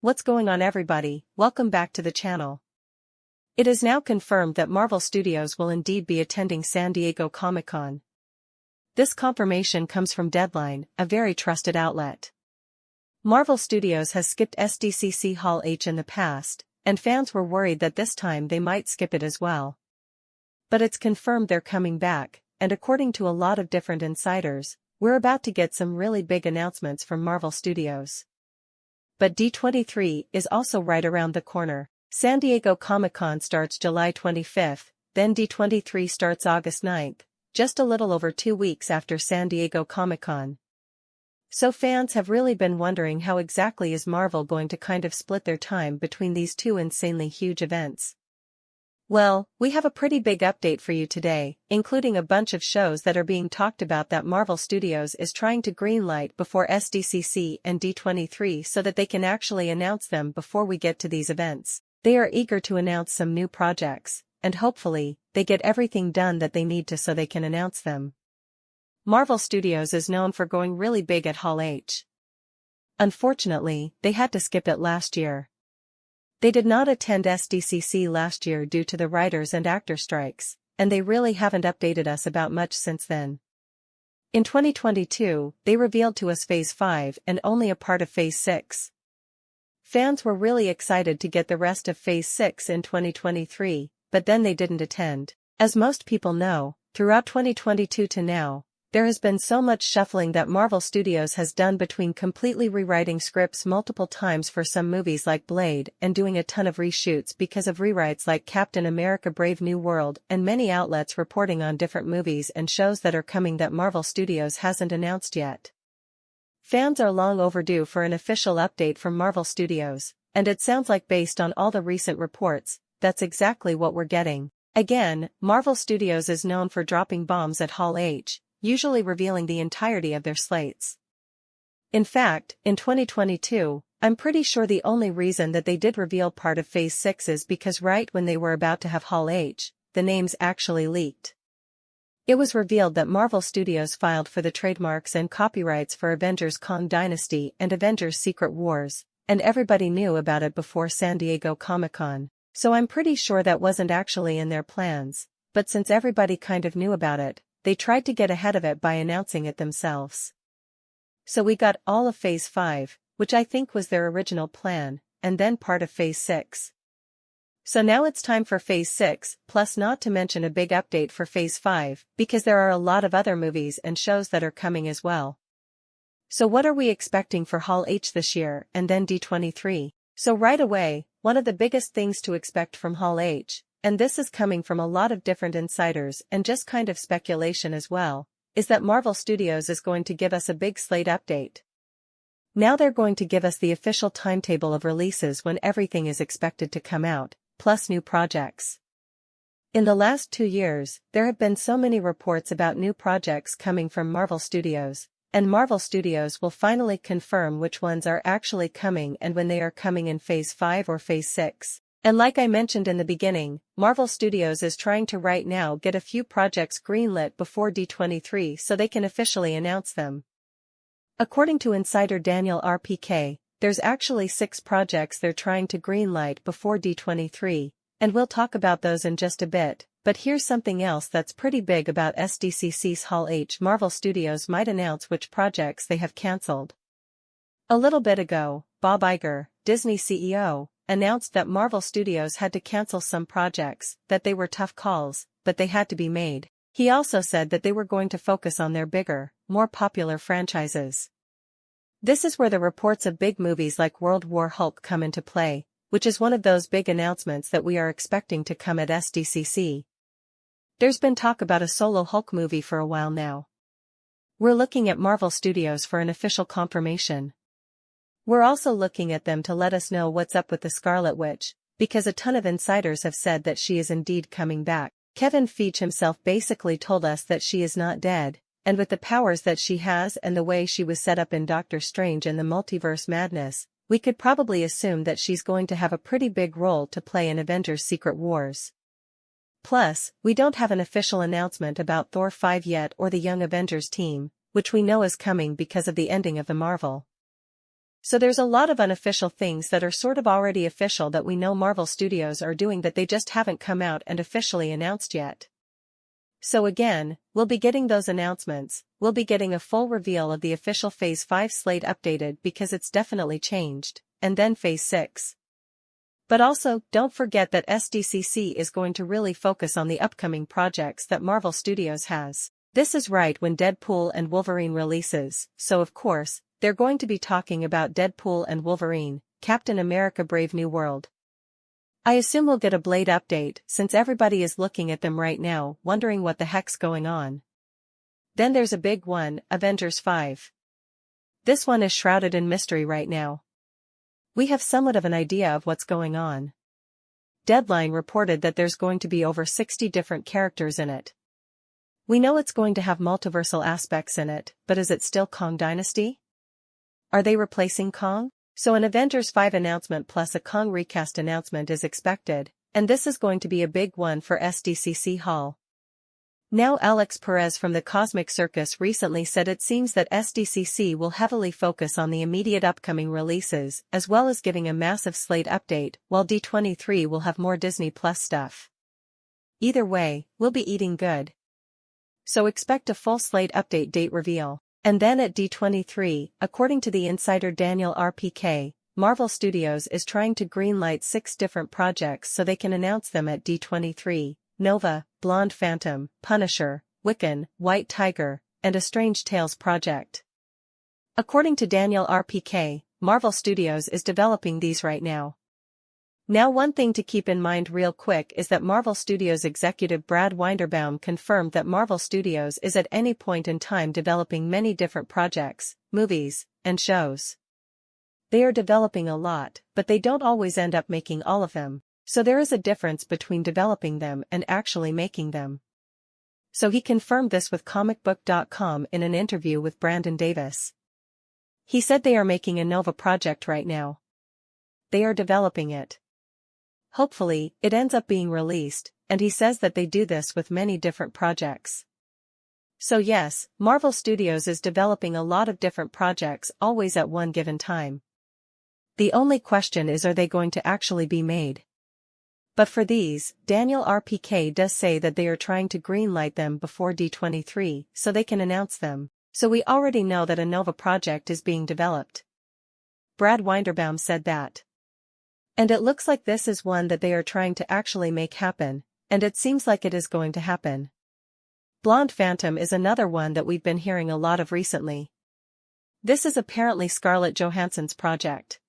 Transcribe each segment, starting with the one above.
What's going on, everybody? Welcome back to the channel. It is now confirmed that Marvel Studios will indeed be attending San Diego Comic-Con. This confirmation comes from Deadline, a very trusted outlet. Marvel Studios has skipped SDCC Hall H in the past, and fans were worried that this time they might skip it as well. But it's confirmed they're coming back, and according to a lot of different insiders, we're about to get some really big announcements from Marvel Studios. But D23 is also right around the corner. San Diego Comic-Con starts July 25th, then D23 starts August 9th, just a little over 2 weeks after San Diego Comic-Con. So fans have really been wondering how exactly is Marvel going to kind of split their time between these two insanely huge events. Well, we have a pretty big update for you today, including a bunch of shows that are being talked about that Marvel Studios is trying to greenlight before SDCC and D23 so that they can actually announce them before we get to these events. They are eager to announce some new projects, and hopefully, they get everything done that they need to so they can announce them. Marvel Studios is known for going really big at Hall H. Unfortunately, they had to skip it last year. They did not attend SDCC last year due to the writers and actor strikes, and they really haven't updated us about much since then. In 2022, they revealed to us Phase 5 and only a part of Phase 6. Fans were really excited to get the rest of Phase 6 in 2023, but then they didn't attend. As most people know, throughout 2022 to now, there has been so much shuffling that Marvel Studios has done between completely rewriting scripts multiple times for some movies like Blade and doing a ton of reshoots because of rewrites like Captain America: Brave New World, and many outlets reporting on different movies and shows that are coming that Marvel Studios hasn't announced yet. Fans are long overdue for an official update from Marvel Studios, and it sounds like based on all the recent reports, that's exactly what we're getting. Again, Marvel Studios is known for dropping bombs at Hall H, usually revealing the entirety of their slates. In fact, in 2022, I'm pretty sure the only reason that they did reveal part of Phase 6 is because right when they were about to have Hall H, the names actually leaked. It was revealed that Marvel Studios filed for the trademarks and copyrights for Avengers: Kang Dynasty and Avengers: Secret Wars, and everybody knew about it before San Diego Comic-Con, so I'm pretty sure that wasn't actually in their plans, but since everybody kind of knew about it, they tried to get ahead of it by announcing it themselves. So we got all of Phase 5, which I think was their original plan, and then part of Phase 6. So now it's time for Phase 6, plus not to mention a big update for Phase 5, because there are a lot of other movies and shows that are coming as well. So what are we expecting for Hall H this year and then D23? So right away, one of the biggest things to expect from Hall H, and this is coming from a lot of different insiders and just kind of speculation as well, is that Marvel Studios is going to give us a big slate update. Now they're going to give us the official timetable of releases when everything is expected to come out, plus new projects. In the last 2 years, there have been so many reports about new projects coming from Marvel Studios, and Marvel Studios will finally confirm which ones are actually coming and when they are coming in Phase 5 or Phase 6. And like I mentioned in the beginning, Marvel Studios is trying to right now get a few projects greenlit before D23 so they can officially announce them. According to insider Daniel RPK, there's actually 6 projects they're trying to greenlight before D23, and we'll talk about those in just a bit, but here's something else that's pretty big about SDCC's Hall H. Marvel Studios might announce which projects they have cancelled. A little bit ago, Bob Iger, Disney CEO, announced that Marvel Studios had to cancel some projects, that they were tough calls, but they had to be made. He also said that they were going to focus on their bigger, more popular franchises. This is where the reports of big movies like World War Hulk come into play, which is one of those big announcements that we are expecting to come at SDCC. There's been talk about a solo Hulk movie for a while now. We're looking at Marvel Studios for an official confirmation. We're also looking at them to let us know what's up with the Scarlet Witch, because a ton of insiders have said that she is indeed coming back. Kevin Feige himself basically told us that she is not dead, and with the powers that she has and the way she was set up in Doctor Strange and the Multiverse Madness, we could probably assume that she's going to have a pretty big role to play in Avengers: Secret Wars. Plus, we don't have an official announcement about Thor 5 yet or the Young Avengers team, which we know is coming because of the ending of the Marvel So there's a lot of unofficial things that are sort of already official that we know Marvel Studios are doing that they just haven't come out and officially announced yet. So again, we'll be getting those announcements, we'll be getting a full reveal of the official Phase 5 slate updated because it's definitely changed, and then Phase 6. But also, don't forget that SDCC is going to really focus on the upcoming projects that Marvel Studios has. This is right when Deadpool and Wolverine releases, so of course, they're going to be talking about Deadpool and Wolverine, Captain America Brave New World. I assume we'll get a Blade update since everybody is looking at them right now, wondering what the heck's going on. Then there's a big one, Avengers 5. This one is shrouded in mystery right now. We have somewhat of an idea of what's going on. Deadline reported that there's going to be over 60 different characters in it. We know it's going to have multiversal aspects in it, but is it still Kong Dynasty? Are they replacing Kong? So an Avengers 5 announcement plus a Kong recast announcement is expected, and this is going to be a big one for SDCC Hall. Now Alex Perez from the Cosmic Circus recently said it seems that SDCC will heavily focus on the immediate upcoming releases as well as giving a massive slate update, while D23 will have more Disney Plus stuff. Either way, we'll be eating good. So expect a full slate update date reveal. And then at D23, according to the insider Daniel RPK, Marvel Studios is trying to greenlight 6 different projects so they can announce them at D23, Nova, Blonde Phantom, Punisher, Wiccan, White Tiger, and a Strange Tales project. According to Daniel RPK, Marvel Studios is developing these right now. Now one thing to keep in mind real quick is that Marvel Studios executive Brad Winderbaum confirmed that Marvel Studios is at any point in time developing many different projects, movies, and shows. They are developing a lot, but they don't always end up making all of them, so there is a difference between developing them and actually making them. So he confirmed this with comicbook.com in an interview with Brandon Davis. He said they are making a Nova project right now. They are developing it. Hopefully, it ends up being released, and he says that they do this with many different projects. So yes, Marvel Studios is developing a lot of different projects always at one given time. The only question is, are they going to actually be made? But for these, Daniel RPK does say that they are trying to greenlight them before D23 so they can announce them, so we already know that a Nova project is being developed. Brad Winderbaum said that. And it looks like this is one that they are trying to actually make happen, and it seems like it is going to happen. Blonde Phantom is another one that we've been hearing a lot of recently. This is apparently Scarlett Johansson's project.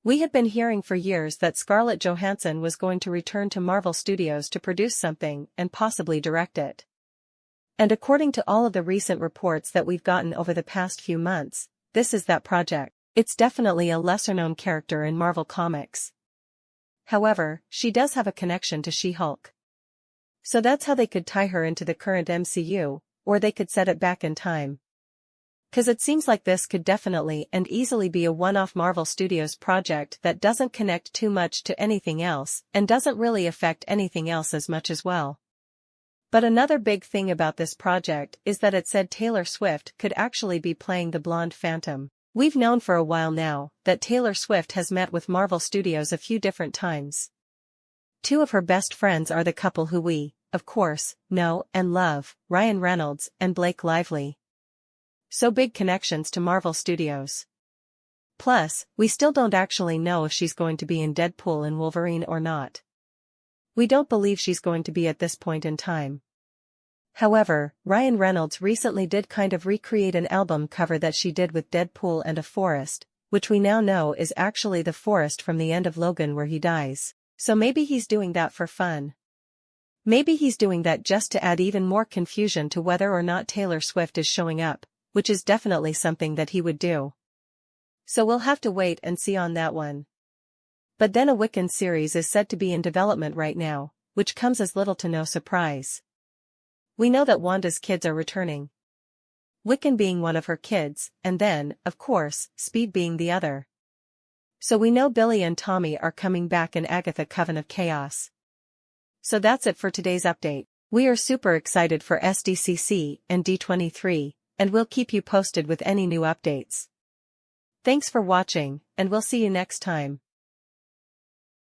We had been hearing for years that Scarlett Johansson was going to return to Marvel Studios to produce something and possibly direct it. And according to all of the recent reports that we've gotten over the past few months, this is that project. It's definitely a lesser-known character in Marvel Comics. However, she does have a connection to She-Hulk. So that's how they could tie her into the current MCU, or they could set it back in time. 'Cause it seems like this could definitely and easily be a one-off Marvel Studios project that doesn't connect too much to anything else and doesn't really affect anything else as much as well. But another big thing about this project is that it said Taylor Swift could actually be playing the Blonde Phantom. We've known for a while now that Taylor Swift has met with Marvel Studios a few different times. 2 of her best friends are the couple who we, of course, know and love, Ryan Reynolds and Blake Lively. So big connections to Marvel Studios. Plus, we still don't actually know if she's going to be in Deadpool and Wolverine or not. We don't believe she's going to be at this point in time. However, Ryan Reynolds recently did kind of recreate an album cover that she did with Deadpool and a forest, which we now know is actually the forest from the end of Logan where he dies. So maybe he's doing that for fun. Maybe he's doing that just to add even more confusion to whether or not Taylor Swift is showing up, which is definitely something that he would do. So we'll have to wait and see on that one. But then a Wiccan series is said to be in development right now, which comes as little to no surprise. We know that Wanda's kids are returning. Wiccan being one of her kids, and then, of course, Speed being the other. So we know Billy and Tommy are coming back in Agatha Coven of Chaos. So that's it for today's update. We are super excited for SDCC and D23, and we'll keep you posted with any new updates. Thanks for watching, and we'll see you next time.